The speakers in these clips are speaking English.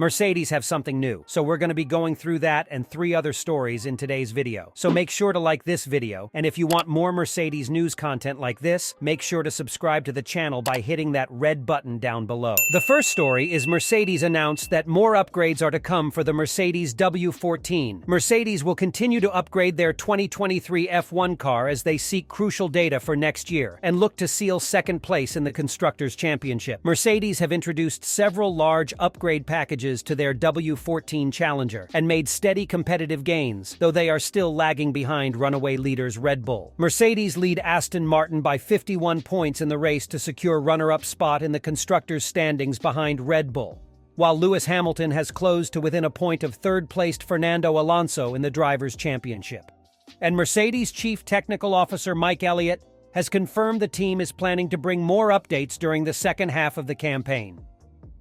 Mercedes have something new, so we're going to be going through that and 3 other stories in today's video. So make sure to like this video, and if you want more Mercedes news content like this, make sure to subscribe to the channel by hitting that red button down below. The first story is Mercedes announced that more upgrades are to come for the Mercedes W14. Mercedes will continue to upgrade their 2023 F1 car as they seek crucial data for next year and look to seal second place in the Constructors' Championship. Mercedes have introduced several large upgrade packages to their W14 Challenger and made steady competitive gains, though they are still lagging behind runaway leaders Red Bull. Mercedes lead Aston Martin by 51 points in the race to secure runner-up spot in the constructors' standings behind Red Bull, while Lewis Hamilton has closed to within a point of third-placed Fernando Alonso in the Drivers' Championship. And Mercedes Chief Technical Officer Mike Elliott has confirmed the team is planning to bring more updates during the second half of the campaign.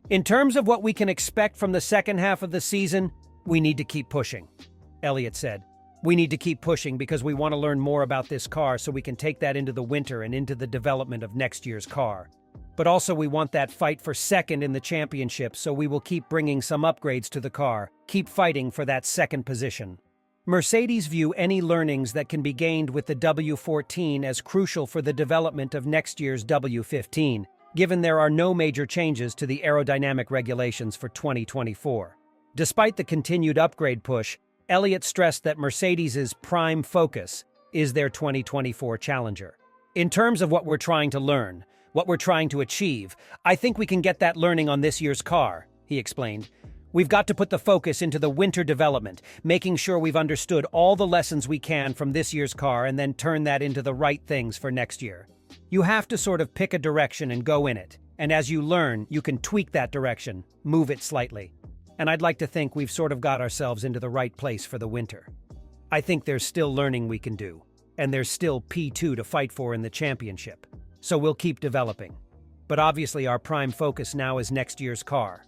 In terms of what we can expect from the second half of the season, we need to keep pushing, Elliott said. We need to keep pushing because we want to learn more about this car so we can take that into the winter and into the development of next year's car. But also we want that fight for second in the championship, so we will keep bringing some upgrades to the car, keep fighting for that second position. Mercedes view any learnings that can be gained with the W14 as crucial for the development of next year's W15, given there are no major changes to the aerodynamic regulations for 2024. Despite the continued upgrade push, Elliott stressed that Mercedes's prime focus is their 2024 Challenger. In terms of what we're trying to learn, what we're trying to achieve, I think we can get that learning on this year's car, he explained. We've got to put the focus into the winter development, making sure we've understood all the lessons we can from this year's car and then turn that into the right things for next year. You have to sort of pick a direction and go in it, and as you learn, you can tweak that direction, move it slightly. And I'd like to think we've sort of got ourselves into the right place for the winter. I think there's still learning we can do, and there's still P2 to fight for in the championship. So we'll keep developing. But obviously our prime focus now is next year's car.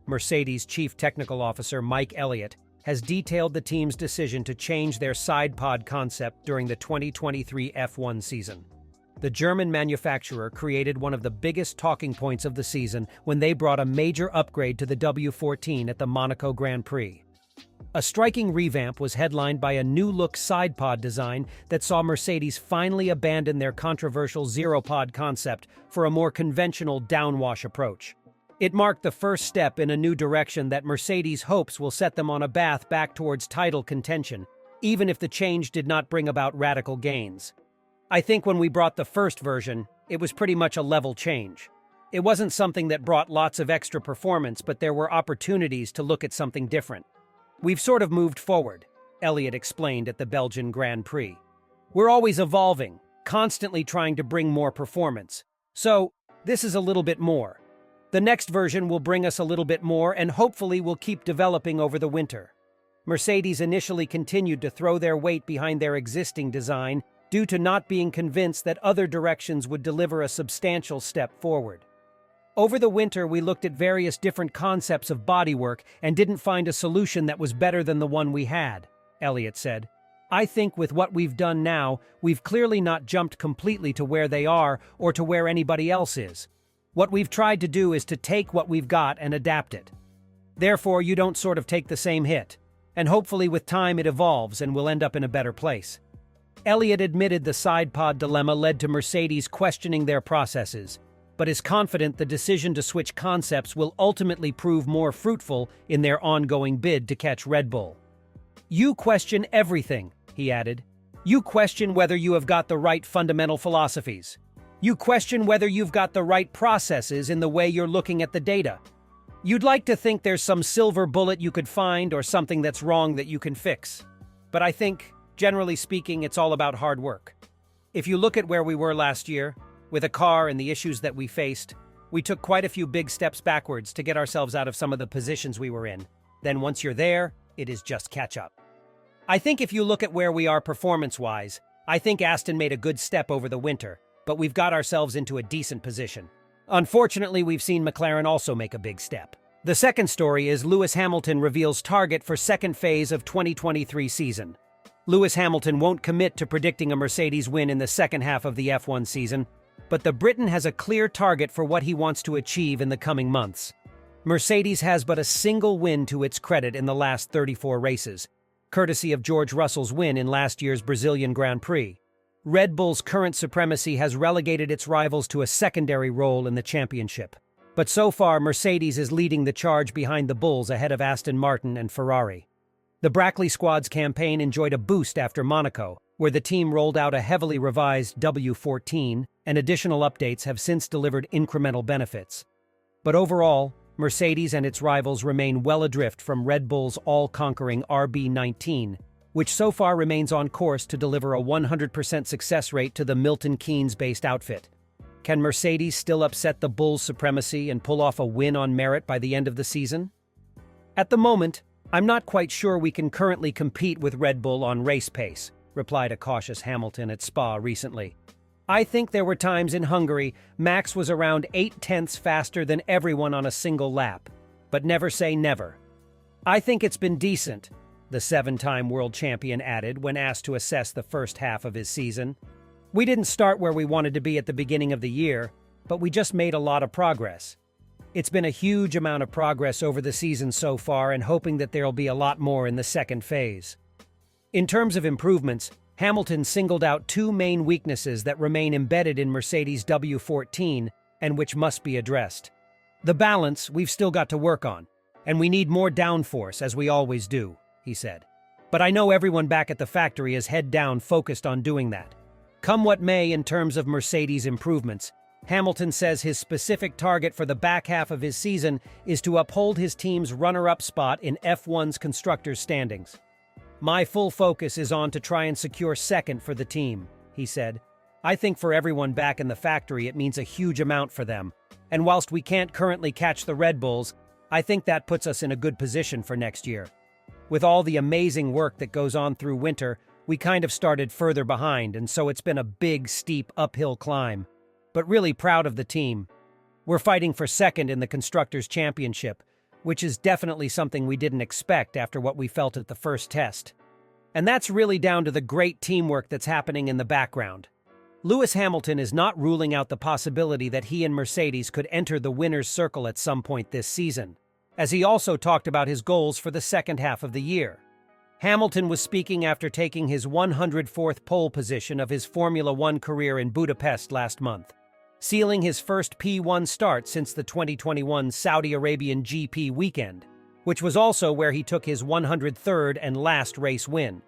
Mercedes Chief Technical Officer Mike Elliott has detailed the team's decision to change their Sidepod concept during the 2023 F1 season. The German manufacturer created one of the biggest talking points of the season when they brought a major upgrade to the W14 at the Monaco Grand Prix. A striking revamp was headlined by a new-look sidepod design that saw Mercedes finally abandon their controversial zero-pod concept for a more conventional downwash approach. It marked the first step in a new direction that Mercedes hopes will set them on a path back towards title contention, even if the change did not bring about radical gains. I think when we brought the first version, it was pretty much a level change. It wasn't something that brought lots of extra performance, but there were opportunities to look at something different. We've sort of moved forward, Elliott explained at the Belgian Grand Prix. We're always evolving, constantly trying to bring more performance. So, this is a little bit more. The next version will bring us a little bit more, and hopefully we'll keep developing over the winter. Mercedes initially continued to throw their weight behind their existing design due to not being convinced that other directions would deliver a substantial step forward. Over the winter, we looked at various different concepts of bodywork and didn't find a solution that was better than the one we had, Elliott said. I think with what we've done now, we've clearly not jumped completely to where they are or to where anybody else is. What we've tried to do is to take what we've got and adapt it. Therefore, you don't sort of take the same hit. And hopefully with time it evolves and we'll end up in a better place. Elliott admitted the sidepod dilemma led to Mercedes questioning their processes, but is confident the decision to switch concepts will ultimately prove more fruitful in their ongoing bid to catch Red Bull. You question everything, he added. You question whether you have got the right fundamental philosophies. You question whether you've got the right processes in the way you're looking at the data. You'd like to think there's some silver bullet you could find or something that's wrong that you can fix. But I think, generally speaking, it's all about hard work. If you look at where we were last year, with a car and the issues that we faced, we took quite a few big steps backwards to get ourselves out of some of the positions we were in. Then once you're there, it is just catch up. I think if you look at where we are performance-wise, I think Aston made a good step over the winter, but we've got ourselves into a decent position. Unfortunately, we've seen McLaren also make a big step. The second story is Lewis Hamilton reveals target for second phase of 2023 season. Lewis Hamilton won't commit to predicting a Mercedes win in the second half of the F1 season, but the Briton has a clear target for what he wants to achieve in the coming months. Mercedes has but a single win to its credit in the last 34 races, courtesy of George Russell's win in last year's Brazilian Grand Prix. Red Bull's current supremacy has relegated its rivals to a secondary role in the championship. But so far, Mercedes is leading the charge behind the Bulls ahead of Aston Martin and Ferrari. The Brackley squad's campaign enjoyed a boost after Monaco, where the team rolled out a heavily revised W14, and additional updates have since delivered incremental benefits. But overall, Mercedes and its rivals remain well adrift from Red Bull's all-conquering RB19, which so far remains on course to deliver a 100% success rate to the Milton Keynes-based outfit. Can Mercedes still upset the Bulls' supremacy and pull off a win on merit by the end of the season? At the moment, I'm not quite sure we can currently compete with Red Bull on race pace, replied a cautious Hamilton at Spa recently. I think there were times in Hungary Max was around 0.8 faster than everyone on a single lap. But never say never. I think it's been decent, the 7-time world champion added when asked to assess the first half of his season. We didn't start where we wanted to be at the beginning of the year, but we just made a lot of progress. It's been a huge amount of progress over the season so far, and hoping that there'll be a lot more in the second phase. In terms of improvements, Hamilton singled out 2 main weaknesses that remain embedded in Mercedes' W14 and which must be addressed. The balance we've still got to work on, and we need more downforce, as we always do, he said. But I know everyone back at the factory is head down focused on doing that. Come what may in terms of Mercedes' improvements, Hamilton says his specific target for the back half of his season is to uphold his team's runner-up spot in F1's constructors' standings. My full focus is on to try and secure second for the team, he said. I think for everyone back in the factory it means a huge amount for them. And whilst we can't currently catch the Red Bulls, I think that puts us in a good position for next year. With all the amazing work that goes on through winter, we kind of started further behind, and so it's been a big, steep uphill climb. But really proud of the team. We're fighting for second in the Constructors' Championship, which is definitely something we didn't expect after what we felt at the first test. And that's really down to the great teamwork that's happening in the background. Lewis Hamilton is not ruling out the possibility that he and Mercedes could enter the winner's circle at some point this season, as he also talked about his goals for the second half of the year. Hamilton was speaking after taking his 104th pole position of his Formula One career in Budapest last month, sealing his first P1 start since the 2021 Saudi Arabian GP weekend, which was also where he took his 103rd and last race win.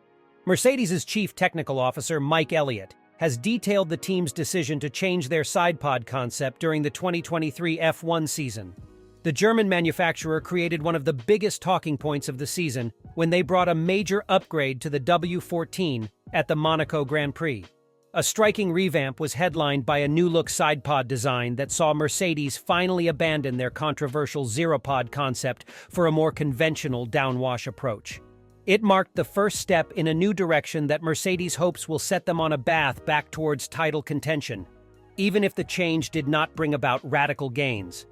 Mercedes' chief technical officer, Mike Elliott, has detailed the team's decision to change their Sidepod concept during the 2023 F1 season. The German manufacturer created one of the biggest talking points of the season when they brought a major upgrade to the W14 at the Monaco Grand Prix. A striking revamp was headlined by a new-look sidepod design that saw Mercedes finally abandon their controversial zero-pod concept for a more conventional downwash approach. It marked the first step in a new direction that Mercedes hopes will set them on a path back towards title contention, even if the change did not bring about radical gains.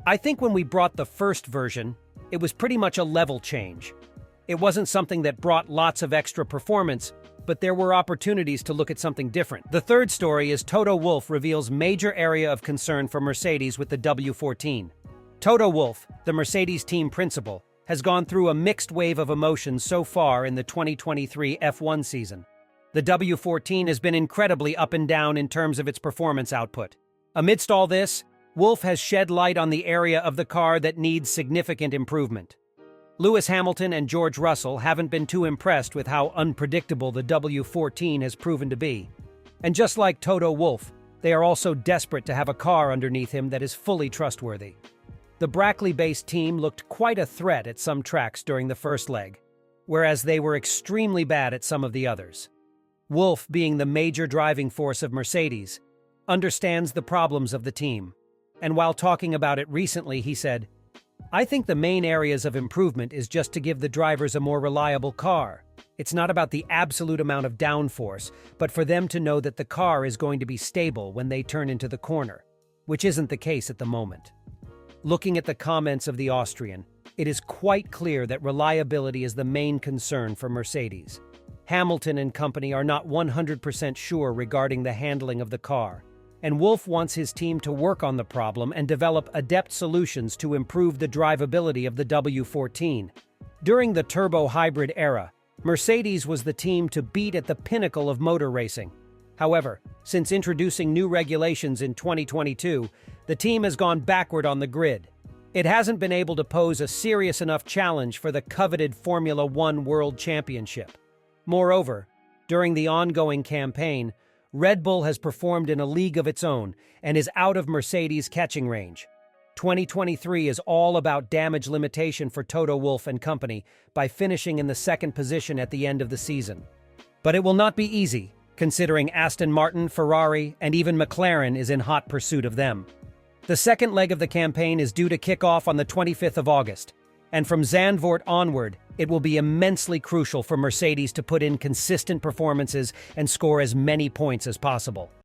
I think when we brought the first version, it was pretty much a level change. It wasn't something that brought lots of extra performance, but there were opportunities to look at something different. The third story is Toto Wolff reveals major area of concern for Mercedes with the W14. Toto Wolff, the Mercedes team principal, has gone through a mixed wave of emotions so far in the 2023 F1 season. The W14 has been incredibly up and down in terms of its performance output. Amidst all this, Wolff has shed light on the area of the car that needs significant improvement. Lewis Hamilton and George Russell haven't been too impressed with how unpredictable the W14 has proven to be. And just like Toto Wolff, they are also desperate to have a car underneath him that is fully trustworthy. The Brackley-based team looked quite a threat at some tracks during the first leg, whereas they were extremely bad at some of the others. Wolff, being the major driving force of Mercedes, understands the problems of the team. And while talking about it recently, he said, "I think the main areas of improvement is just to give the drivers a more reliable car. It's not about the absolute amount of downforce, but for them to know that the car is going to be stable when they turn into the corner, which isn't the case at the moment." Looking at the comments of the Austrian, it is quite clear that reliability is the main concern for Mercedes. Hamilton and company are not 100% sure regarding the handling of the car, and Wolff wants his team to work on the problem and develop adept solutions to improve the drivability of the W14. During the turbo hybrid era, Mercedes was the team to beat at the pinnacle of motor racing. However, since introducing new regulations in 2022, the team has gone backward on the grid. It hasn't been able to pose a serious enough challenge for the coveted Formula One World Championship. Moreover, during the ongoing campaign, Red Bull has performed in a league of its own and is out of Mercedes' catching range. 2023 is all about damage limitation for Toto Wolff and company by finishing in the second position at the end of the season. But it will not be easy, considering Aston Martin, Ferrari, and even McLaren is in hot pursuit of them. The second leg of the campaign is due to kick off on the 25th of August, and from Zandvoort onward, it will be immensely crucial for Mercedes to put in consistent performances and score as many points as possible.